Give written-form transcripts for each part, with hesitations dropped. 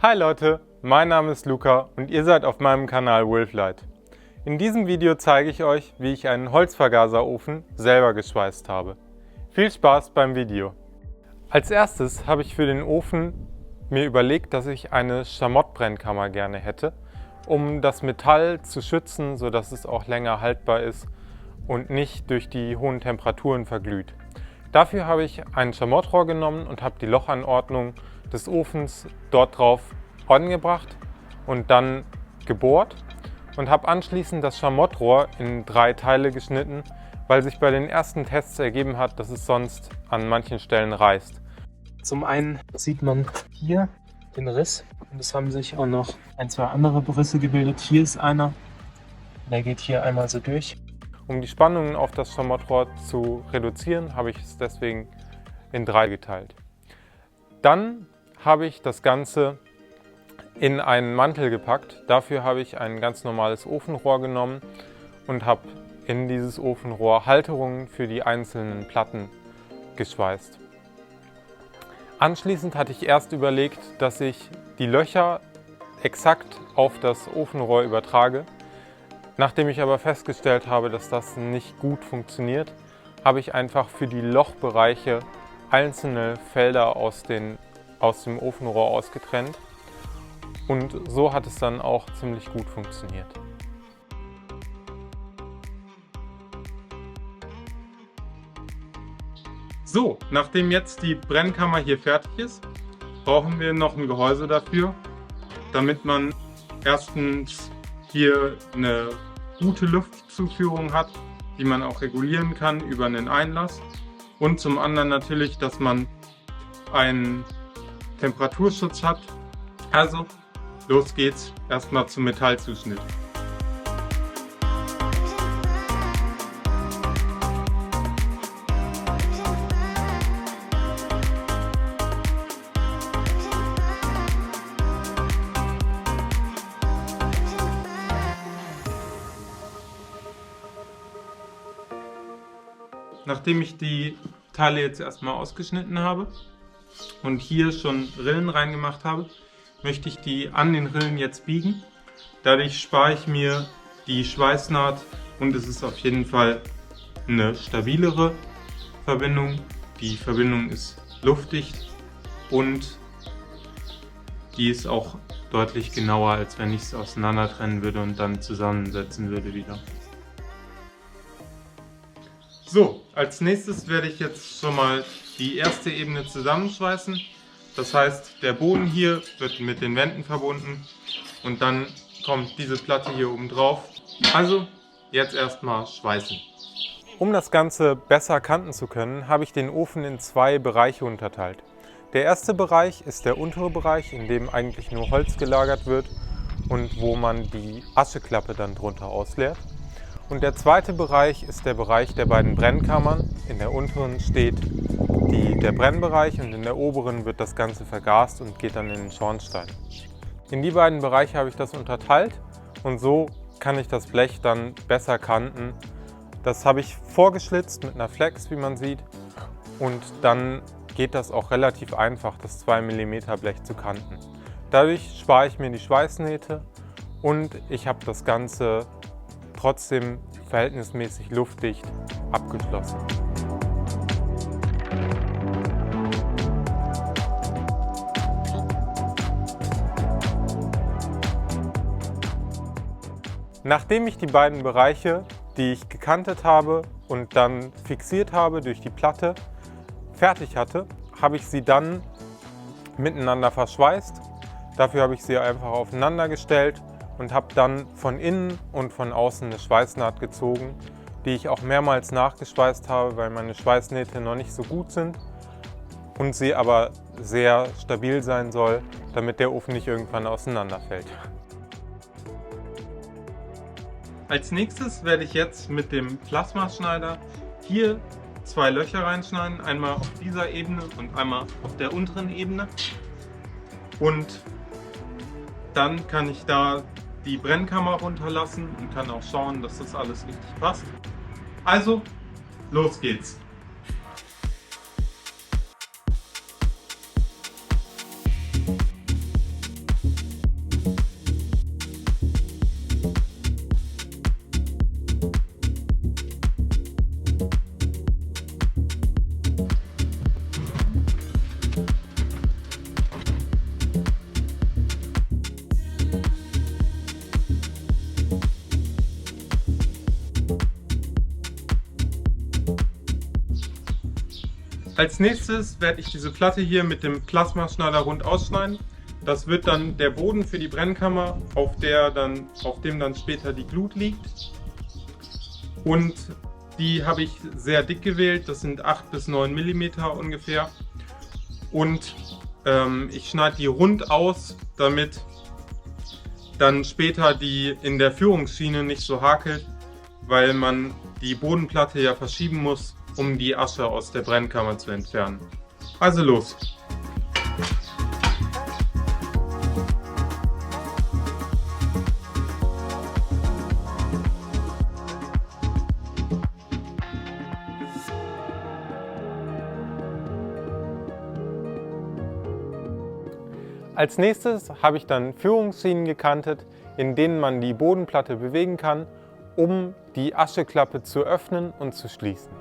Hi Leute, mein Name ist Luca und ihr seid auf meinem Kanal Wolflight. In diesem Video zeige ich euch, wie ich einen Holzvergaserofen selber geschweißt habe. Viel Spaß beim Video! Als erstes habe ich für den Ofen mir überlegt, dass ich eine Schamottbrennkammer gerne hätte, um das Metall zu schützen, sodass es auch länger haltbar ist und nicht durch die hohen Temperaturen verglüht. Dafür habe ich ein Schamottrohr genommen und habe die Lochanordnung des Ofens dort drauf angebracht und dann gebohrt und habe anschließend das Schamottrohr in 3 Teile geschnitten, weil sich bei den ersten Tests ergeben hat, dass es sonst an manchen Stellen reißt. Zum einen sieht man hier den Riss und es haben sich auch noch ein, zwei andere Risse gebildet. Hier ist einer, der geht hier einmal so durch. Um die Spannungen auf das Schamottrohr zu reduzieren, habe ich es deswegen in 3 geteilt. Dann habe ich das Ganze in einen Mantel gepackt. Dafür habe ich ein ganz normales Ofenrohr genommen und habe in dieses Ofenrohr Halterungen für die einzelnen Platten geschweißt. Anschließend hatte ich erst überlegt, dass ich die Löcher exakt auf das Ofenrohr übertrage. Nachdem ich aber festgestellt habe, dass das nicht gut funktioniert, habe ich einfach für die Lochbereiche einzelne Felder aus dem Ofenrohr ausgetrennt. Und so hat es dann auch ziemlich gut funktioniert. So, nachdem jetzt die Brennkammer hier fertig ist, brauchen wir noch ein Gehäuse dafür, damit man erstens hier eine gute Luftzuführung hat, die man auch regulieren kann über einen Einlass. Und zum anderen natürlich, dass man einen Temperaturschutz hat. Also, los geht's erstmal zum Metallzuschnitt. Nachdem ich die Teile jetzt erstmal ausgeschnitten habe und hier schon Rillen reingemacht habe, möchte ich die an den Rillen jetzt biegen. Dadurch spare ich mir die Schweißnaht und es ist auf jeden Fall eine stabilere Verbindung. Die Verbindung ist luftdicht und die ist auch deutlich genauer, als wenn ich es auseinander trennen würde und dann zusammensetzen würde wieder. So, als nächstes werde ich jetzt schon mal die erste Ebene zusammenschweißen. Das heißt, der Boden hier wird mit den Wänden verbunden und dann kommt diese Platte hier oben drauf. Also, jetzt erstmal schweißen. Um das Ganze besser kanten zu können, habe ich den Ofen in 2 Bereiche unterteilt. Der erste Bereich ist der untere Bereich, in dem eigentlich nur Holz gelagert wird und wo man die Ascheklappe dann drunter ausleert. Und der zweite Bereich ist der Bereich der beiden Brennkammern. In der unteren steht der Brennbereich und in der oberen wird das Ganze vergast und geht dann in den Schornstein. In die beiden Bereiche habe ich das unterteilt und so kann ich das Blech dann besser kanten. Das habe ich vorgeschlitzt mit einer Flex, wie man sieht, und dann geht das auch relativ einfach, das 2 mm Blech zu kanten. Dadurch spare ich mir die Schweißnähte und ich habe das Ganze trotzdem verhältnismäßig luftdicht abgeschlossen. Nachdem ich die beiden Bereiche, die ich gekantet habe und dann fixiert habe durch die Platte, fertig hatte, habe ich sie dann miteinander verschweißt. Dafür habe ich sie einfach aufeinander gestellt und habe dann von innen und von außen eine Schweißnaht gezogen, die ich auch mehrmals nachgeschweißt habe, weil meine Schweißnähte noch nicht so gut sind und sie aber sehr stabil sein soll, damit der Ofen nicht irgendwann auseinanderfällt. Als nächstes werde ich jetzt mit dem Plasmaschneider hier 2 Löcher reinschneiden, einmal auf dieser Ebene und einmal auf der unteren Ebene. Und dann kann ich da die Brennkammer runterlassen und kann auch schauen, dass das alles richtig passt. Also, los geht's! Als nächstes werde ich diese Platte hier mit dem Plasmaschneider rund ausschneiden. Das wird dann der Boden für die Brennkammer, auf dem dann später die Glut liegt. Und die habe ich sehr dick gewählt, das sind 8 bis 9 mm ungefähr. Und ich schneide die rund aus, damit dann später die in der Führungsschiene nicht so hakelt, weil man die Bodenplatte ja verschieben muss, um die Asche aus der Brennkammer zu entfernen. Also los! Als nächstes habe ich dann Führungsschienen gekantet, in denen man die Bodenplatte bewegen kann, um die Ascheklappe zu öffnen und zu schließen.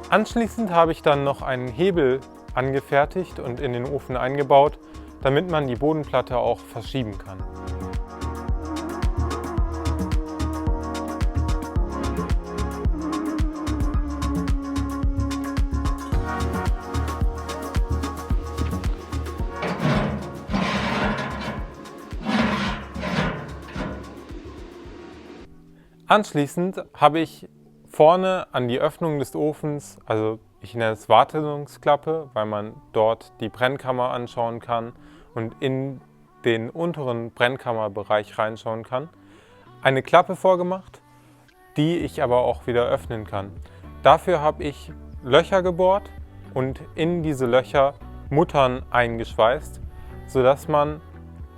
Anschließend habe ich dann noch einen Hebel angefertigt und in den Ofen eingebaut, damit man die Bodenplatte auch verschieben kann. Anschließend habe ich vorne an die Öffnung des Ofens, also ich nenne es Wartungsklappe, weil man dort die Brennkammer anschauen kann und in den unteren Brennkammerbereich reinschauen kann, eine Klappe vorgemacht, die ich aber auch wieder öffnen kann. Dafür habe ich Löcher gebohrt und in diese Löcher Muttern eingeschweißt, sodass man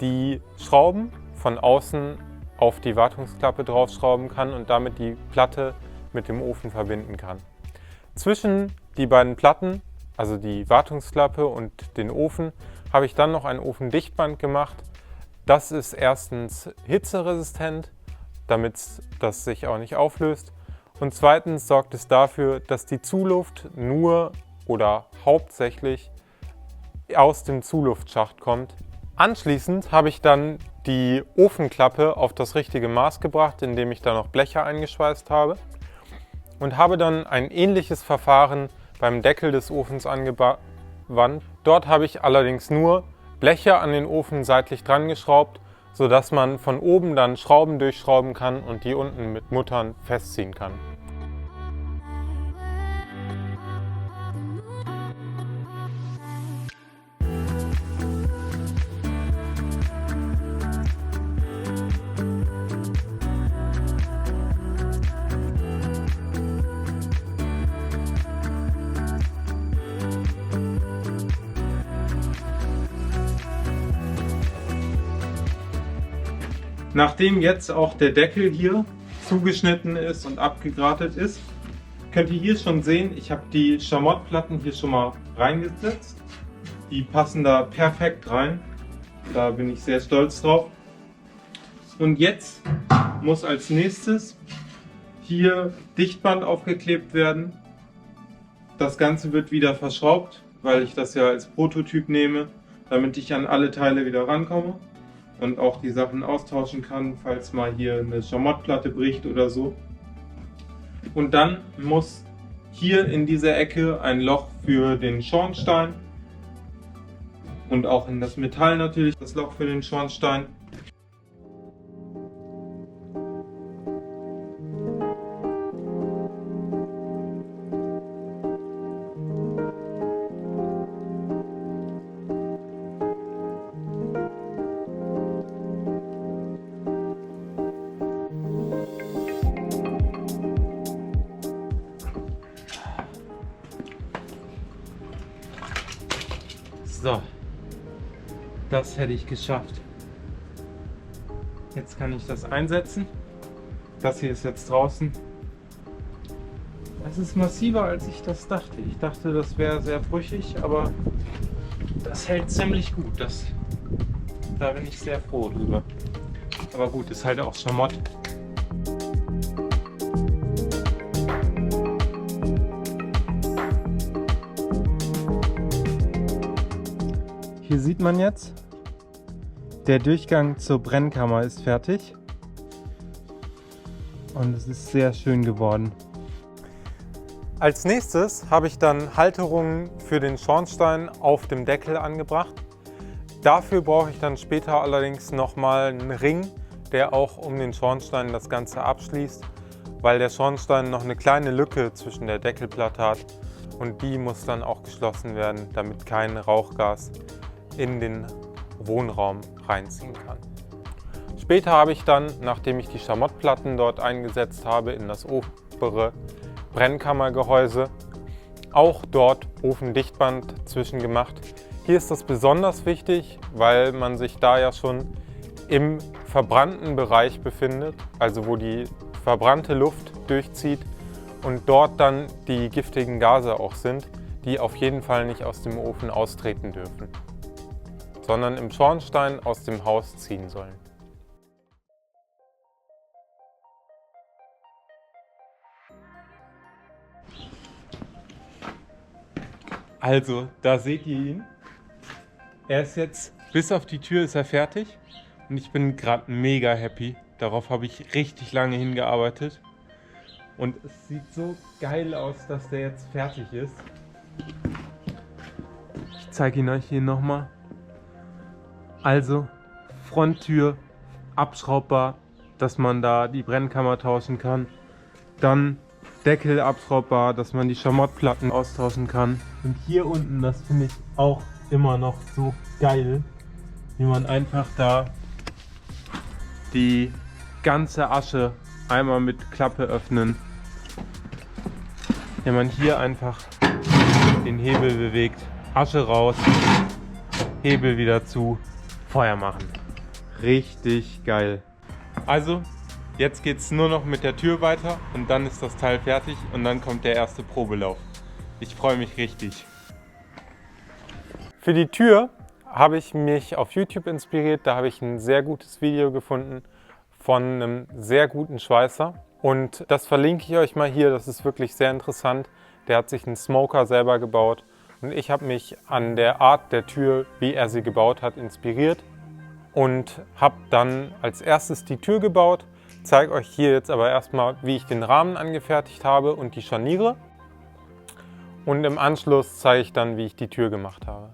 die Schrauben von außen auf die Wartungsklappe draufschrauben kann und damit die Platte mit dem Ofen verbinden kann. Zwischen die beiden Platten, also die Wartungsklappe und den Ofen, habe ich dann noch ein Ofendichtband gemacht. Das ist erstens hitzeresistent, damit das sich auch nicht auflöst. Und zweitens sorgt es dafür, dass die Zuluft nur oder hauptsächlich aus dem Zuluftschacht kommt. Anschließend habe ich dann die Ofenklappe auf das richtige Maß gebracht, indem ich da noch Bleche eingeschweißt habe. Und habe dann ein ähnliches Verfahren beim Deckel des Ofens angewandt. Dort habe ich allerdings nur Bleche an den Ofen seitlich dran geschraubt, sodass man von oben dann Schrauben durchschrauben kann und die unten mit Muttern festziehen kann. Nachdem jetzt auch der Deckel hier zugeschnitten ist und abgegratet ist, könnt ihr hier schon sehen, ich habe die Schamottplatten hier schon mal reingesetzt. Die passen da perfekt rein. Da bin ich sehr stolz drauf. Und jetzt muss als nächstes hier Dichtband aufgeklebt werden. Das Ganze wird wieder verschraubt, weil ich das ja als Prototyp nehme, damit ich an alle Teile wieder rankomme und auch die Sachen austauschen kann, falls mal hier eine Schamottplatte bricht oder so. Und dann muss hier in dieser Ecke ein Loch für den Schornstein und auch in das Metall natürlich das Loch für den Schornstein. So, das hätte ich geschafft. Jetzt kann ich das einsetzen. Das hier ist jetzt draußen. Das ist massiver, als ich das dachte. Ich dachte, das wäre sehr brüchig, aber das hält ziemlich gut. Da bin ich sehr froh drüber. Aber gut, ist halt auch Schamott. Hier sieht man jetzt, der Durchgang zur Brennkammer ist fertig. Und es ist sehr schön geworden. Als nächstes habe ich dann Halterungen für den Schornstein auf dem Deckel angebracht. Dafür brauche ich dann später allerdings nochmal einen Ring, der auch um den Schornstein das Ganze abschließt, weil der Schornstein noch eine kleine Lücke zwischen der Deckelplatte hat und die muss dann auch geschlossen werden, damit kein Rauchgas in den Wohnraum reinziehen kann. Später habe ich dann, nachdem ich die Schamottplatten dort eingesetzt habe, in das obere Brennkammergehäuse auch dort Ofendichtband zwischengemacht. Hier ist das besonders wichtig, weil man sich da ja schon im verbrannten Bereich befindet, also wo die verbrannte Luft durchzieht und dort dann die giftigen Gase auch sind, die auf jeden Fall nicht aus dem Ofen austreten dürfen, sondern im Schornstein aus dem Haus ziehen sollen. Also, da seht ihr ihn. Er ist jetzt, bis auf die Tür ist er fertig und ich bin gerade mega happy. Darauf habe ich richtig lange hingearbeitet und es sieht so geil aus, dass der jetzt fertig ist. Ich zeige ihn euch hier nochmal. Also, Fronttür abschraubbar, dass man da die Brennkammer tauschen kann. Dann Deckel abschraubbar, dass man die Schamottplatten austauschen kann. Und hier unten, das finde ich auch immer noch so geil, wie man einfach da die ganze Asche einmal mit Klappe öffnen. Wenn man hier einfach den Hebel bewegt, Asche raus, Hebel wieder zu, Feuer machen. Richtig geil. Also, jetzt geht es nur noch mit der Tür weiter und dann ist das Teil fertig und dann kommt der erste Probelauf. Ich freue mich richtig. Für die Tür habe ich mich auf YouTube inspiriert. Da habe ich ein sehr gutes Video gefunden von einem sehr guten Schweißer. Und das verlinke ich euch mal hier. Das ist wirklich sehr interessant. Der hat sich einen Smoker selber gebaut. Und ich habe mich an der Art der Tür, wie er sie gebaut hat, inspiriert. Und habe dann als erstes die Tür gebaut. Ich zeige euch hier jetzt aber erstmal, wie ich den Rahmen angefertigt habe und die Scharniere. Und im Anschluss zeige ich dann, wie ich die Tür gemacht habe.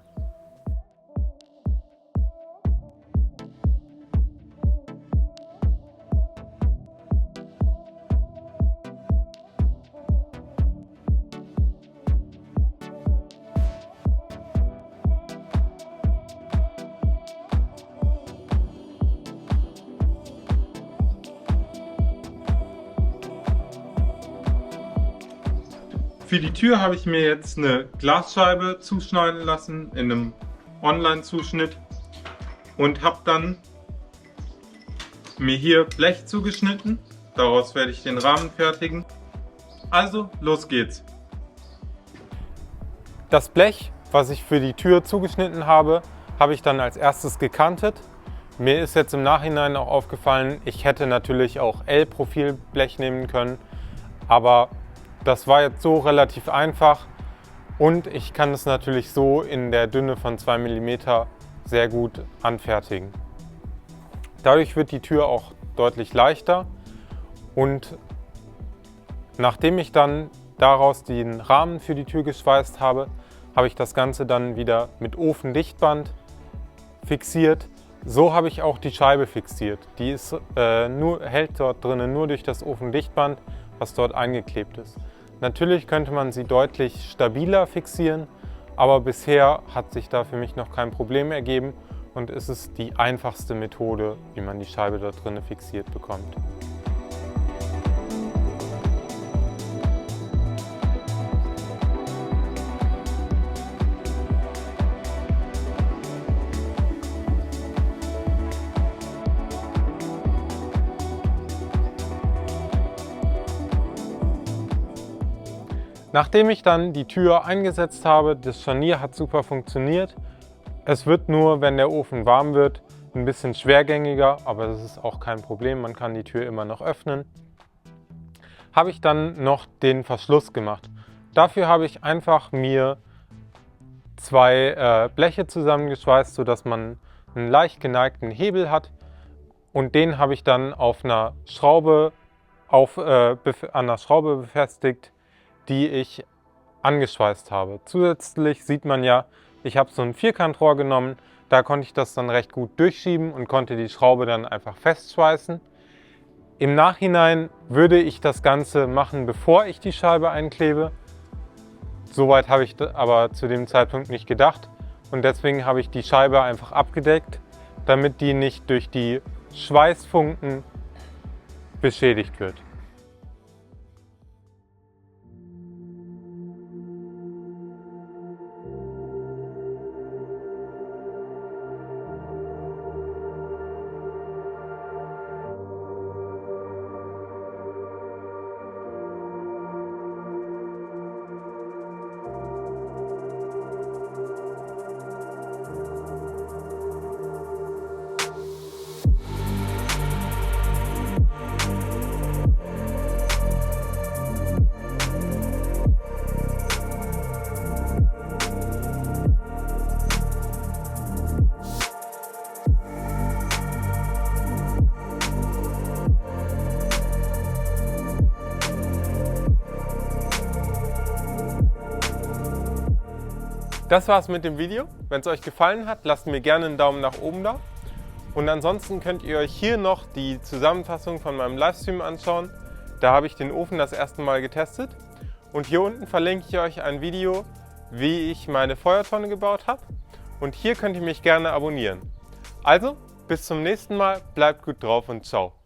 Für die Tür habe ich mir jetzt eine Glasscheibe zuschneiden lassen in einem Online-Zuschnitt und habe dann mir hier Blech zugeschnitten. Daraus werde ich den Rahmen fertigen. Also, los geht's. Das Blech, was ich für die Tür zugeschnitten habe, habe ich dann als erstes gekantet. Mir ist jetzt im Nachhinein auch aufgefallen, ich hätte natürlich auch L-Profilblech nehmen können, aber das war jetzt so relativ einfach und ich kann es natürlich so in der Dünne von 2 mm sehr gut anfertigen. Dadurch wird die Tür auch deutlich leichter und nachdem ich dann daraus den Rahmen für die Tür geschweißt habe, habe ich das Ganze dann wieder mit Ofendichtband fixiert. So habe ich auch die Scheibe fixiert. Die ist, hält dort drinnen nur durch das Ofendichtband, was dort eingeklebt ist. Natürlich könnte man sie deutlich stabiler fixieren, aber bisher hat sich da für mich noch kein Problem ergeben und es ist die einfachste Methode, wie man die Scheibe dort drinnen fixiert bekommt. Nachdem ich dann die Tür eingesetzt habe, das Scharnier hat super funktioniert. Es wird nur, wenn der Ofen warm wird, ein bisschen schwergängiger, aber das ist auch kein Problem, man kann die Tür immer noch öffnen. Habe ich dann noch den Verschluss gemacht. Dafür habe ich einfach mir 2 Bleche zusammengeschweißt, sodass man einen leicht geneigten Hebel hat, und den habe ich dann auf einer Schraube an der Schraube befestigt, die ich angeschweißt habe. Zusätzlich sieht man ja, ich habe so ein Vierkantrohr genommen, da konnte ich das dann recht gut durchschieben und konnte die Schraube dann einfach festschweißen. Im Nachhinein würde ich das Ganze machen, bevor ich die Scheibe einklebe. Soweit habe ich aber zu dem Zeitpunkt nicht gedacht, und deswegen habe ich die Scheibe einfach abgedeckt, damit die nicht durch die Schweißfunken beschädigt wird. Das war's mit dem Video. Wenn es euch gefallen hat, lasst mir gerne einen Daumen nach oben da. Und ansonsten könnt ihr euch hier noch die Zusammenfassung von meinem Livestream anschauen. Da habe ich den Ofen das erste Mal getestet. Und hier unten verlinke ich euch ein Video, wie ich meine Feuertonne gebaut habe. Und hier könnt ihr mich gerne abonnieren. Also, bis zum nächsten Mal, bleibt gut drauf und ciao.